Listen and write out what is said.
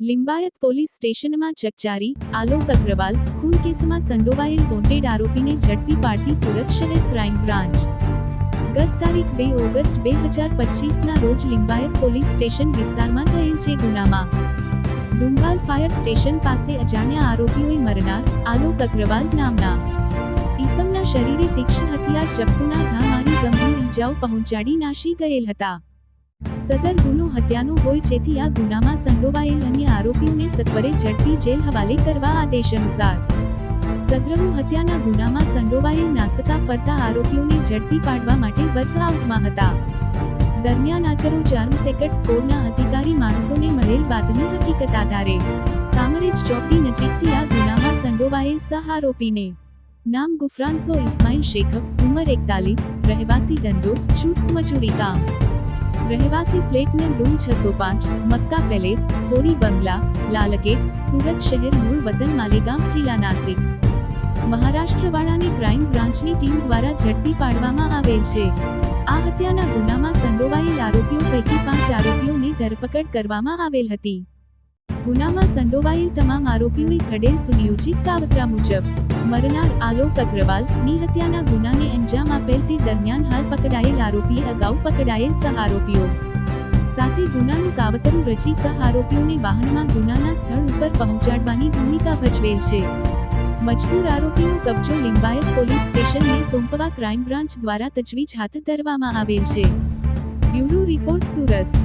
Limbayat police સ્ટેશનમાં ચકચારી, આલોક અગ્રવાલ ખૂન કેસમાં સંડોવાયેલ વોન્ટેડ આરોપીને ઝડપી પાડતી સુરત શહેર ક્રાઇમ બ્રાન્ચ. ગત તારીખ 2 ઓગસ્ટ 2025ના રોજ લિંબાયત પોલીસ સ્ટેશન વિસ્તારમાં થયેલ છે ગુનામાં ડુંબાલ ફાયર સ્ટેશન પાસે અજાણ્યા આરોપીઓએ મરનાર આલોક અગ્રવાલ નામના ઈસમના શરીરે તીક્ષ્ણ હથિયાર ચપ્પુના ઘા મારી ગંભીર ઈજાઓ પહોંચાડી નાશી ગયેલ હતા. સદર ગુનો હત્યાનો હોય જેથી આ ગુનામાં સંડોવાયેલ અન્ય આરોપીઓને સત્વરે ઝડપી જેલ હવાલે કરવા આદેશ અનુસાર સદ્રવું હત્યાના ગુનામાં સંડોવાયેલ નાસતા ફરતા આરોપીઓને ઝડપી પાડવા માટે વર્કઆઉટમાં હતા. દરમિયાન આચરો આર્મ્સ એક્ટ સ્કોડના અધિકારી માણસોને મળેલ બાતમી હકીકત આધારે કામરેજ ચોકડી નજીકથી આ ગુનામાં સંડોવાયેલ સહ આરોપીને નામ ગુફરાનસો ઇસ્માઇલ શેખ, ઉંમર 41, રહેવાસી ધંધો, છૂટ મજૂરી કામ, રહેવાસી ફ્લેટ નંબર 605, મક્કા પેલેસ, હોરી બંગલા, લાલગેટ, સુરત શહેર, મૂળ વતન માલેગામ જિલ્લા નાસિક, મહારાષ્ટ્રવાળાને ક્રાઇમ બ્રાન્ચની ટીમ દ્વારા ઝડપી પાડવામાં આવેલ છે. આ હત્યાના ગુનામાં સંડોવાયેલ આરોપીઓ પૈકી 5 આરોપીઓની ધરપકડ કરવામાં આવેલ હતી. ગુનામાં સંડોવાયેલ તમામ આરોપીઓએ ઘડેલ સુનિયોજિત કાવતરા મુજબ મરનાર આલોક અગ્રવાલ ની હત્યાના ગુનાને અંજામ આપેલ તે દરમિયાન હાલ પકડાયેલ આરોપીએ અગાઉ પકડાયેલ સહ આરોપીઓ સાથે ગુનાનું કાવતરું રચી સહ આરોપીઓને વાહનમાં ગુનાના સ્થળ ઉપર પહોંચાડવાની ભૂમિકા ભજવેલ છે. મજકૂર આરોપીનો કબજો લિંબાયત પોલીસ સ્ટેશનને સોંપવા ક્રાઇમ બ્રાન્ચ દ્વારા તજવીજ હાથ ધરવામાં આવેલ છે. Bureau report, Surat.